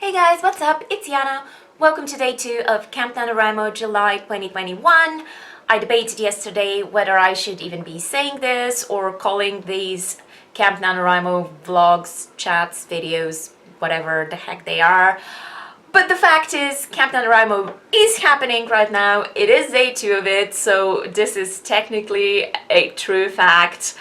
Hey guys, what's up? It's Yana. Welcome to day 2 of Camp NaNoWriMo July 2021. I debated yesterday whether I should even be saying this or calling these Camp NaNoWriMo vlogs, chats, videos, whatever the heck they are. But the fact is, Camp NaNoWriMo is happening right now. It is day 2 of it, so this is technically a true fact.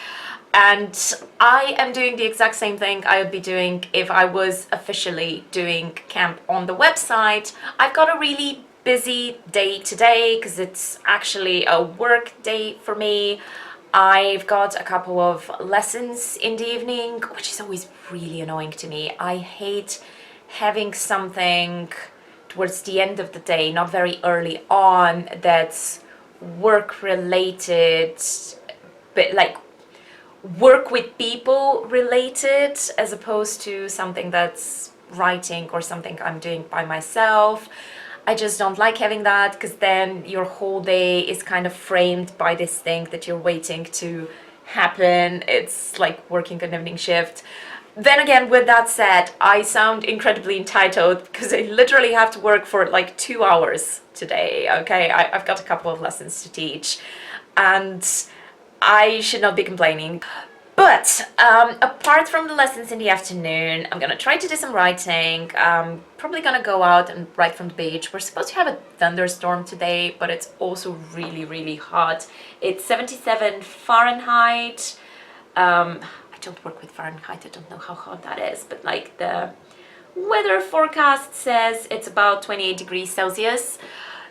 And I am doing the exact same thing I would be doing if I was officially doing camp on the website. I've got a really busy day today because it's actually a work day for me. I've got a couple of lessons in the evening, which is always really annoying to me. I hate having something towards the end of the day, not very early on, that's work related, but like work with people related, as opposed to something that's writing or something I'm doing by myself. I just don't like having that, because then your whole day is kind of framed by this thing that you're waiting to happen. It's like working an evening shift. Then again, with that said, I sound incredibly entitled because I literally have to work for like 2 hours today, okay? I've got a couple of lessons to teach and I should not be complaining. But apart from the lessons in the afternoon, I'm gonna try to do some writing. I'm probably gonna go out and write from the beach. We're supposed to have a thunderstorm today, but it's also really, really hot. It's 77 Fahrenheit. I don't work with Fahrenheit, I don't know how hot that is, but like the weather forecast says it's about 28 degrees Celsius.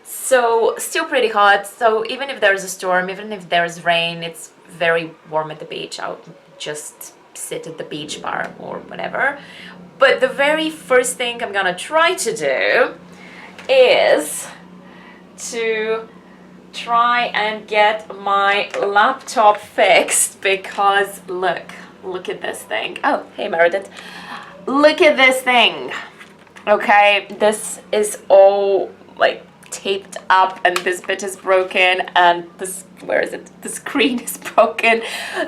So still pretty hot. So even if there's a storm, even if there's rain, it's very warm at the beach. I'll just sit at the beach bar or whatever. But the very first thing I'm gonna try to do is to try and get my laptop fixed, because look at this thing. Oh, hey Meredith. Look at this thing. Okay, this is all like taped up and this bit is broken and this, where is it? The screen is broken.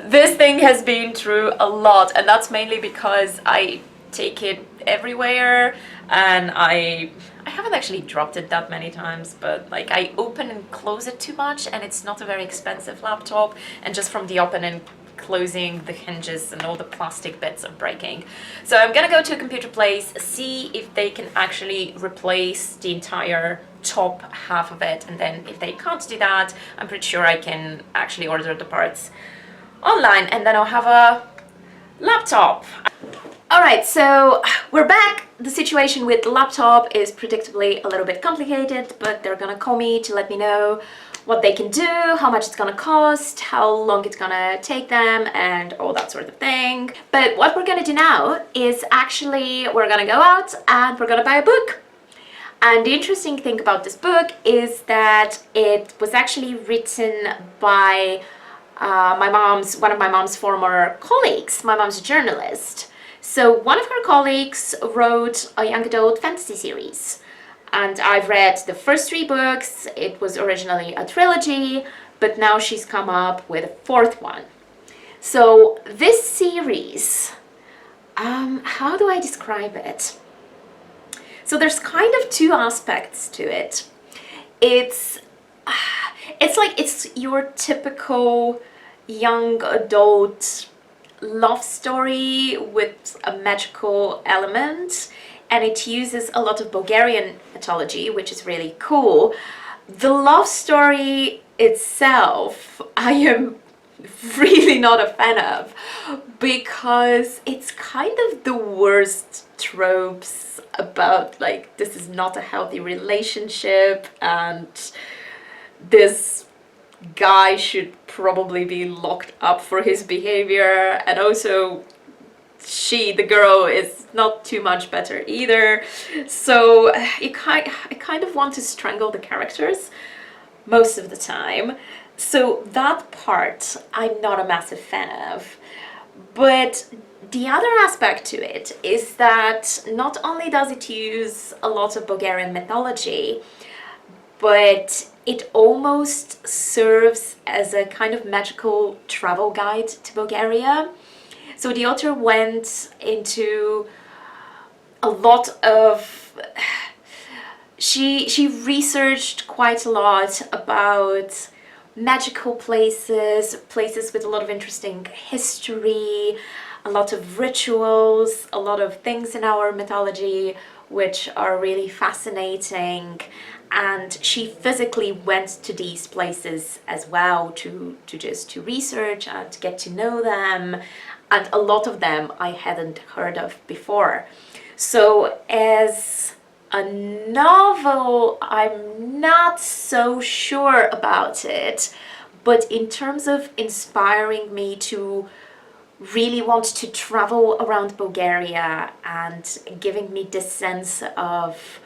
This thing has been through a lot, and that's mainly because I take it everywhere and I haven't actually dropped it that many times, but like I open and close it too much, and it's not a very expensive laptop, and just from the open and closing, the hinges and all the plastic bits are breaking. So I'm gonna go to a computer place, see if they can actually replace the entire top half of it, and then if they can't do that, I'm pretty sure I can actually order the parts online, and then I'll have a laptop. Alright, so we're back. The situation with the laptop is predictably a little bit complicated, but they're gonna call me to let me know what they can do, how much it's gonna cost, how long it's gonna take them, and all that sort of thing. But what we're gonna do now is actually we're gonna go out and we're gonna buy a book. And the interesting thing about this book is that it was actually written by one of my mom's former colleagues. My mom's a journalist. So one of her colleagues wrote a young adult fantasy series. And I've read the first 3 books. It was originally a trilogy, but now she's come up with a 4th one. So this series, how do I describe it? So there's kind of 2 aspects to it. It's like it's your typical young adult love story with a magical element, and it uses a lot of Bulgarian mythology, which is really cool. The love story itself, I am really not a fan of, because it's kind of the worst tropes about like this is not a healthy relationship and this guy should probably be locked up for his behavior, and also the girl is not too much better either. So I kind of want to strangle the characters most of the time. So that part I'm not a massive fan of. But the other aspect to it is that not only does it use a lot of Bulgarian mythology, but it almost serves as a kind of magical travel guide to Bulgaria. So the author went into a lot of... She researched quite a lot about magical places, places with a lot of interesting history, a lot of rituals, a lot of things in our mythology which are really fascinating. And she physically went to these places as well to research and to get to know them. And a lot of them I hadn't heard of before. So as a novel, I'm not so sure about it, but in terms of inspiring me to really want to travel around Bulgaria and giving me this sense of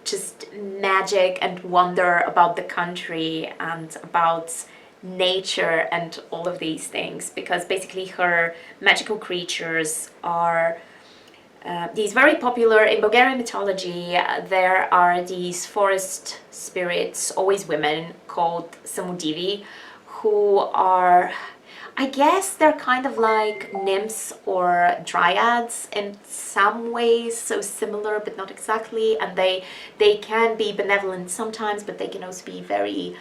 just magic and wonder about the country and about nature and all of these things, because basically her magical creatures are these very popular in Bulgarian mythology. There are these forest spirits, always women, called Samudivi, who are, I guess they're kind of like nymphs or dryads in some ways, so similar but not exactly, and they can be benevolent sometimes, but they can also be very,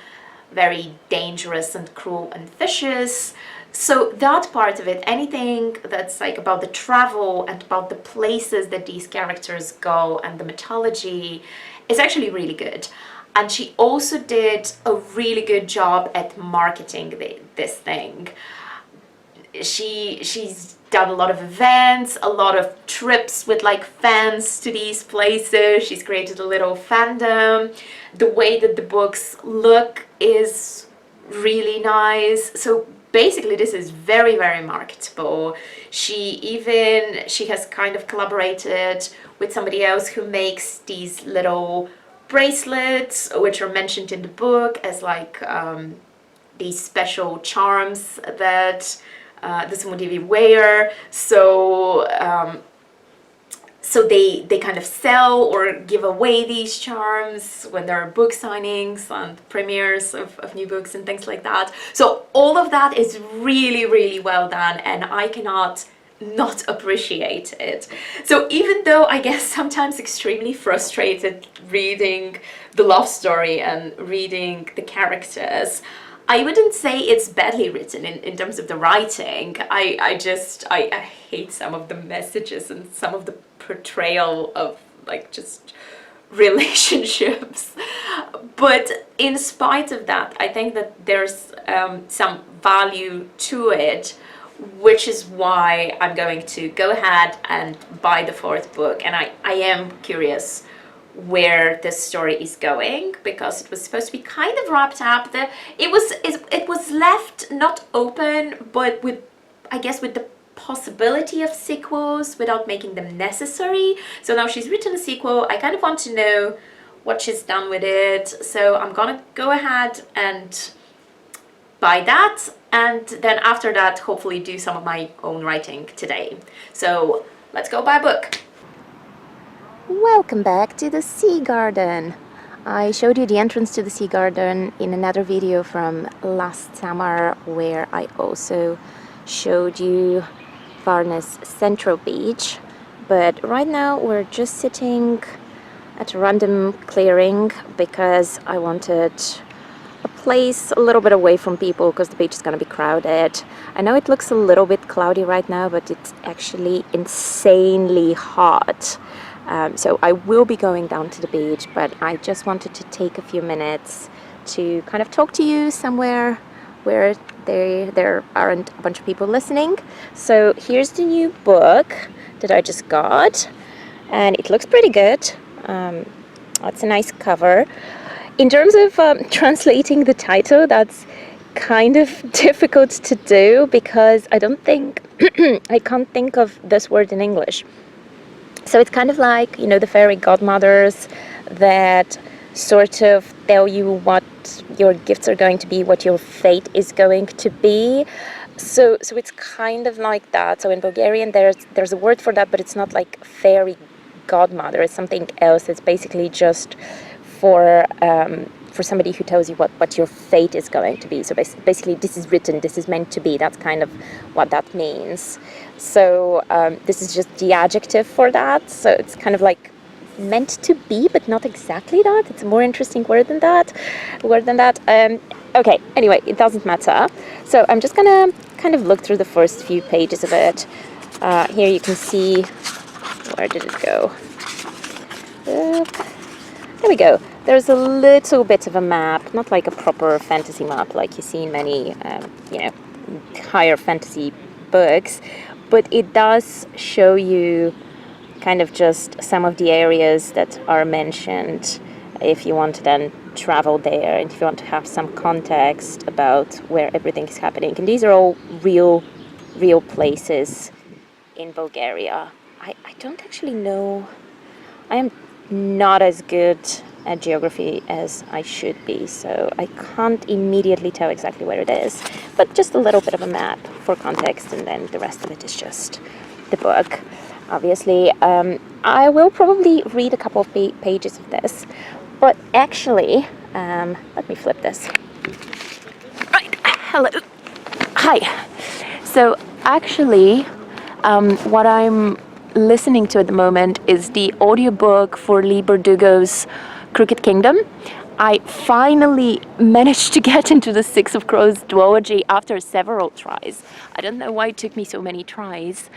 very dangerous and cruel and vicious. So that part of it, anything that's like about the travel and about the places that these characters go and the mythology, is actually really good. And she also did a really good job at marketing this thing. She's done a lot of events, a lot of trips with like fans to these places. She's created a little fandom. The way that the books look is really nice. So basically this is very, very marketable. She has kind of collaborated with somebody else who makes these little bracelets, which are mentioned in the book as like these special charms that the Samudivi wear. So they kind of sell or give away these charms when there are book signings and premieres of new books and things like that. So all of that is really, really well done, and I cannot not appreciate it. So even though I guess sometimes extremely frustrated reading the love story and reading the characters, I wouldn't say it's badly written in terms of the writing. I hate some of the messages and some of the portrayal of like just relationships. But in spite of that, I think that there's some value to it, which is why I'm going to go ahead and buy the fourth book. And I am curious where this story is going, because it was supposed to be kind of wrapped up. It was left not open, but with, I guess, with the possibility of sequels without making them necessary. So now she's written a sequel. I kind of want to know what she's done with it. So I'm gonna go ahead and buy that, and then after that hopefully do some of my own writing today. So let's go buy a book. Welcome back to the Sea Garden. I showed you the entrance to the Sea Garden in another video from last summer, where I also showed you Varna's Central Beach. But right now we're just sitting at a random clearing because I wanted a place a little bit away from people, because the beach is going to be crowded. I know it looks a little bit cloudy right now, but it's actually insanely hot. So I will be going down to the beach, but I just wanted to take a few minutes to kind of talk to you somewhere where there aren't a bunch of people listening. So here's the new book that I just got, and it looks pretty good. It's a nice cover. In terms of translating the title, that's kind of difficult to do, because I don't think I can't think of this word in English. So it's kind of like, you know, the fairy godmothers that sort of tell you what your gifts are going to be, what your fate is going to be. So it's kind of like that. So in Bulgarian there's a word for that, but it's not like fairy godmother. It's something else. It's basically just for for somebody who tells you what your fate is going to be. So basically, this is written, this is meant to be. That's kind of what that means. So this is just the adjective for that. So it's kind of like meant to be, but not exactly that. It's a more interesting word than that. Okay, anyway, it doesn't matter. So I'm just gonna kind of look through the first few pages of it. Here you can see, where did it go? There we go. There's a little bit of a map, not like a proper fantasy map like you see in many, higher fantasy books, but it does show you kind of just some of the areas that are mentioned if you want to then travel there and if you want to have some context about where everything is happening. And these are all real places in Bulgaria. I don't actually know. I am not as good at geography as I should be, so I can't immediately tell exactly where it is, but just a little bit of a map for context, and then the rest of it is just the book. Obviously, I will probably read a couple of pages of this, but actually, let me flip this. Right, hello, hi. So actually, what I'm listening to at the moment is the audiobook for Lee Bardugo's Crooked Kingdom. I finally managed to get into the Six of Crows duology after several tries. I don't know why it took me so many tries.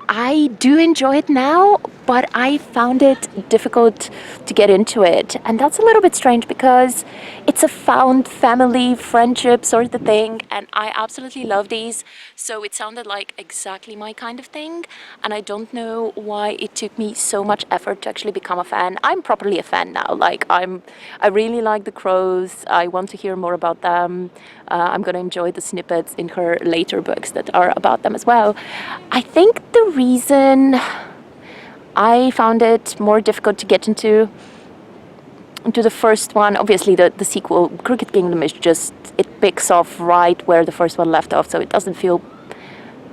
I do enjoy it now, but I found it difficult to get into it. And that's a little bit strange because it's a found family friendship sort of thing, and I absolutely love these. So it sounded like exactly my kind of thing, and I don't know why it took me so much effort to actually become a fan. I'm properly a fan now. Like I really like the Crows. I want to hear more about them. I'm going to enjoy the snippets in her later books that are about them as well. I think the reason I found it more difficult to get into the first one, obviously the sequel, Crooked Kingdom, is just, it picks off right where the first one left off, so it doesn't feel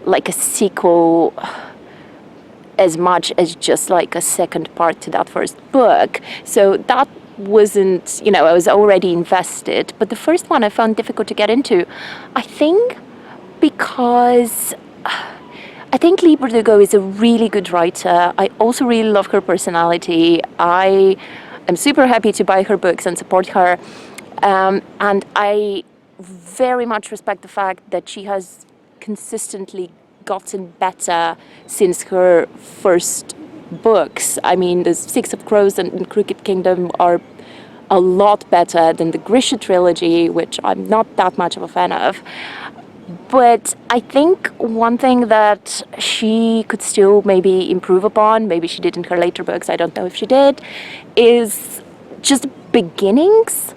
like a sequel as much as just like a second part to that first book. So that wasn't, I was already invested, but the first one I found difficult to get into. I think because I think Lee Bardugo is a really good writer. I also really love her personality. I am super happy to buy her books and support her, and I very much respect the fact that she has consistently gotten better since her first books. I mean, the Six of Crows and Crooked Kingdom are a lot better than the Grisha trilogy, which I'm not that much of a fan of. But I think one thing that she could still maybe improve upon, maybe she did in her later books, I don't know if she did, is just beginnings,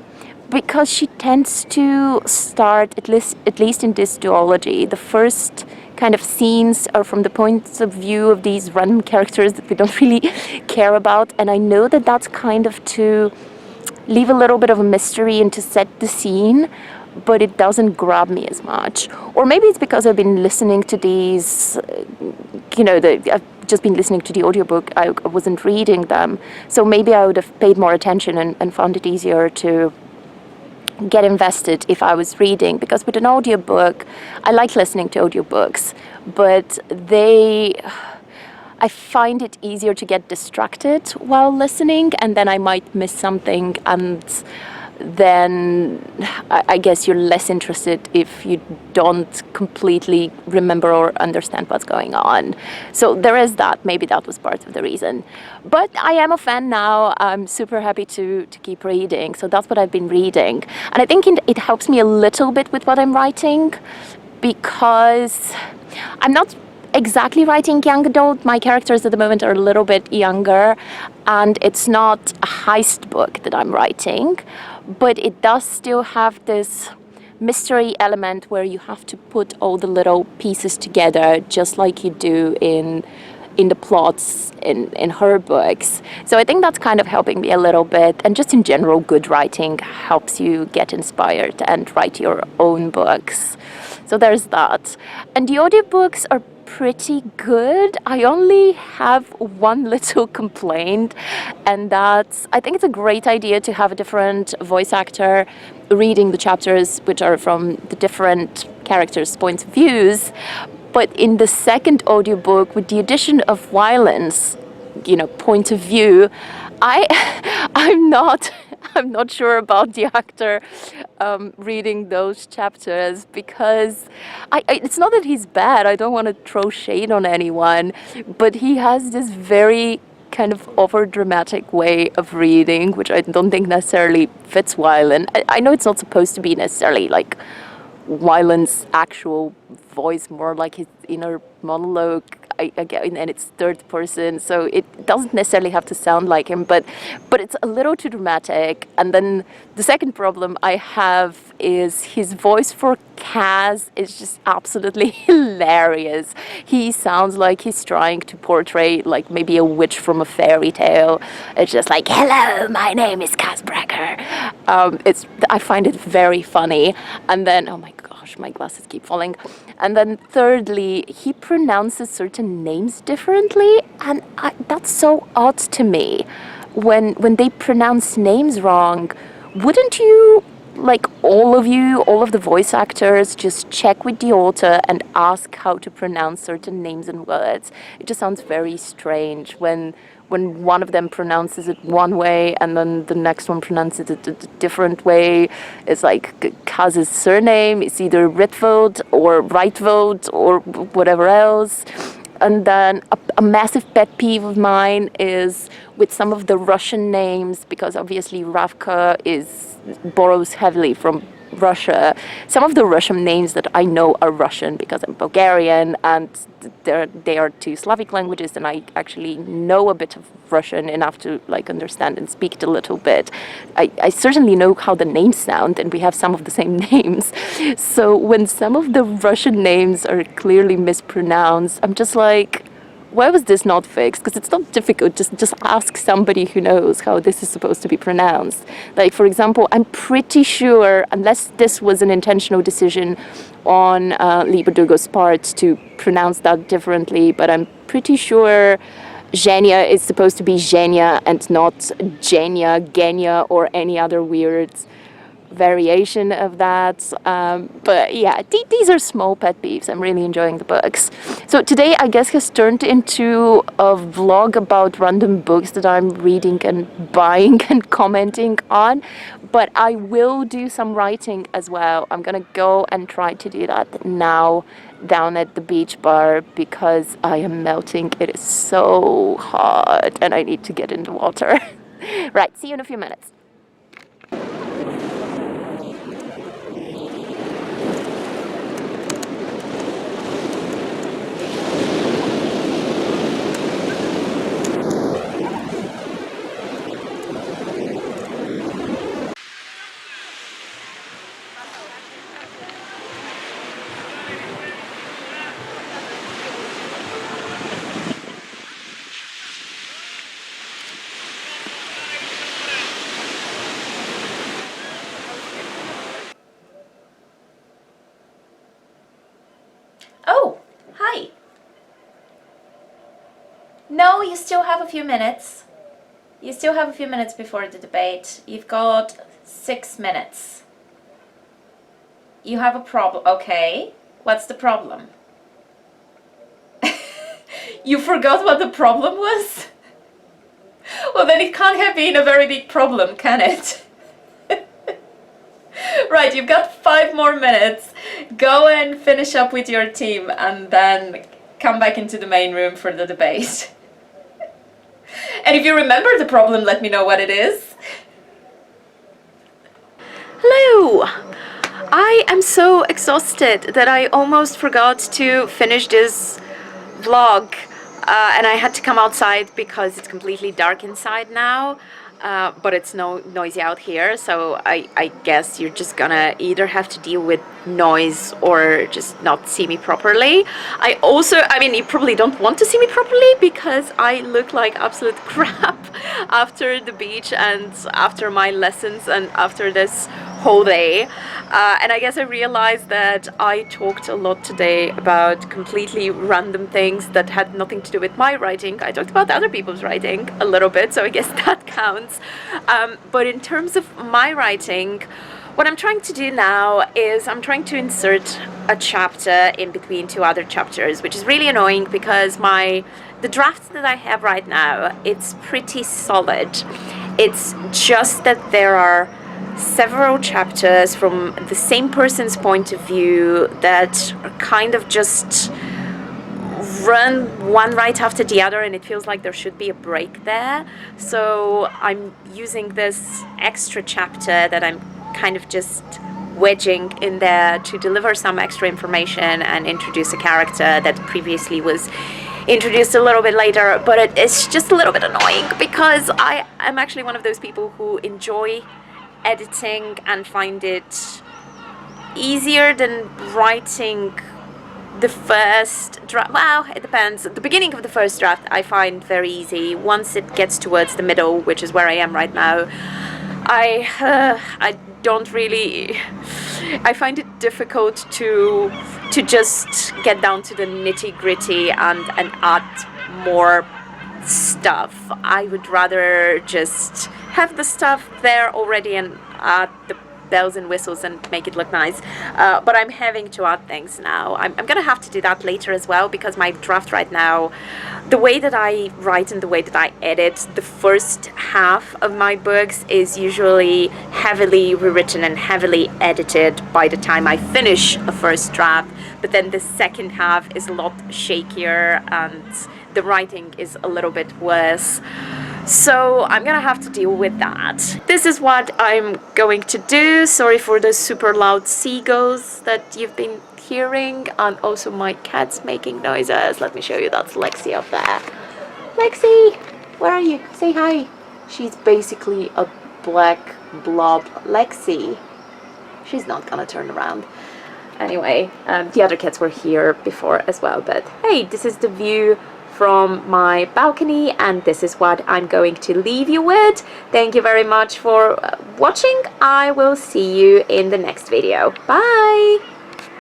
because she tends to start, at least in this duology, the first kind of scenes are from the point of view of these random characters that we don't really care about, and I know that that's kind of to leave a little bit of a mystery and to set the scene, but it doesn't grab me as much. Or maybe it's because I've been listening to these, I've just been listening to the audiobook, I wasn't reading them, so maybe I would have paid more attention and found it easier to get invested if I was reading, because with an audiobook, I like listening to audiobooks, but I find it easier to get distracted while listening, and then I might miss something, and then I guess you're less interested if you don't completely remember or understand what's going on. So there is that. Maybe that was part of the reason. But I am a fan now. I'm super happy to keep reading. So that's what I've been reading. And I think it helps me a little bit with what I'm writing, because I'm not exactly writing young adult. My characters at the moment are a little bit younger, and it's not a heist book that I'm writing, but it does still have this mystery element where you have to put all the little pieces together, just like you do in the plots in her books. So I think that's kind of helping me a little bit, and just in general, good writing helps you get inspired and write your own books. So there's that. And the audiobooks are pretty good. I only have one little complaint, and that's I think it's a great idea to have a different voice actor reading the chapters, which are from the different characters' points of views. But in the second audiobook, with the addition of violence, point of view, I I'm not I'm not sure about the actor reading those chapters, because it's not that he's bad. I don't want to throw shade on anyone, but he has this very kind of over dramatic way of reading, which I don't think necessarily fits Wylan. I know it's not supposed to be necessarily like Wylan's actual voice, more like his inner monologue. Again, and it's third person, so it doesn't necessarily have to sound like him, but it's a little too dramatic. And then the second problem I have is his voice for Kaz is just absolutely hilarious. He sounds like he's trying to portray like maybe a witch from a fairy tale. It's just like, hello, my name is Kaz Brecker. I find it very funny. And then, oh my gosh, my glasses keep falling. And then thirdly, he pronounces certain names differently, and that's so odd to me. When they pronounce names wrong, wouldn't you, like all of the voice actors, just check with the author and ask how to pronounce certain names and words? It just sounds very strange when one of them pronounces it one way and then the next one pronounces it a different way. It's like Kaz's surname is either Rietveld or Reitveld or whatever else. And then a massive pet peeve of mine is with some of the Russian names, because obviously Ravka borrows heavily from Russia. Some of the Russian names that I know are Russian because I'm Bulgarian, and they are two Slavic languages, and I actually know a bit of Russian enough to like understand and speak it a little bit. I certainly know how the names sound, and we have some of the same names. So when some of the Russian names are clearly mispronounced, I'm just like, why was this not fixed? Because it's not difficult. Just ask somebody who knows how this is supposed to be pronounced. Like, for example, I'm pretty sure, unless this was an intentional decision on Lee Bardugo's part to pronounce that differently, but I'm pretty sure Zhenya is supposed to be Zhenya and not Genya, Genya, or any other weird variation of that. But yeah, these are small pet peeves. I'm really enjoying the books. So today, I guess, has turned into a vlog about random books that I'm reading and buying and commenting on. But I will do some writing as well. I'm gonna go and try to do that now down at the beach bar because I am melting. It is so hot and I need to get in the water. Right, see you in a few minutes. Oh, hi. No, you still have a few minutes. You still have a few minutes before the debate. You've got 6 minutes. You have a problem. Okay, what's the problem? You forgot what the problem was? Well, then it can't have been a very big problem, can it? Right, you've got 5 more minutes. Go and finish up with your team and then come back into the main room for the debate. And if you remember the problem, let me know what it is. Hello! I am so exhausted that I almost forgot to finish this vlog, and I had to come outside because it's completely dark inside now. But it's noisy out here, so I guess you're just gonna either have to deal with noise or just not see me properly. I mean, you probably don't want to see me properly because I look like absolute crap after the beach and after my lessons and after this whole day. And I guess I realized that I talked a lot today about completely random things that had nothing to do with my writing. I talked about other people's writing a little bit, so I guess that counts. But in terms of my writing, what I'm trying to do now is I'm trying to insert a chapter in between two other chapters, which is really annoying because the draft that I have right now, it's pretty solid. It's just that there are several chapters from the same person's point of view that are kind of just run one right after the other, and it feels like there should be a break there. So I'm using this extra chapter that I'm kind of just wedging in there to deliver some extra information and introduce a character that previously was introduced a little bit later. But it's just a little bit annoying because I am actually one of those people who enjoy editing and find it easier than writing the first draft. Well, it depends. At the beginning of the first draft I find very easy. Once it gets towards the middle, which is where I am right now, I don't really, I find it difficult to just get down to the nitty-gritty and add more stuff. I would rather just have the stuff there already and add the bells and whistles and make it look nice. But I'm having to add things now. I'm gonna have to do that later as well, because my draft right now, the way that I write and the way that I edit the first half of my books is usually heavily rewritten and heavily edited by the time I finish a first draft, but then the second half is a lot shakier and the writing is a little bit worse. So I'm gonna have to deal with that. This is what I'm going to do. Sorry for the super loud seagulls that you've been hearing, and also my cat's making noises. Let me show you, that's Lexi up there. Lexi, where are you? Say hi. She's basically a black blob. Lexi. She's not gonna turn around. Anyway, the other cats were here before as well, but hey, this is the view from my balcony, and this is what I'm going to leave you with. Thank you very much for watching. I will see you in the next video. Bye!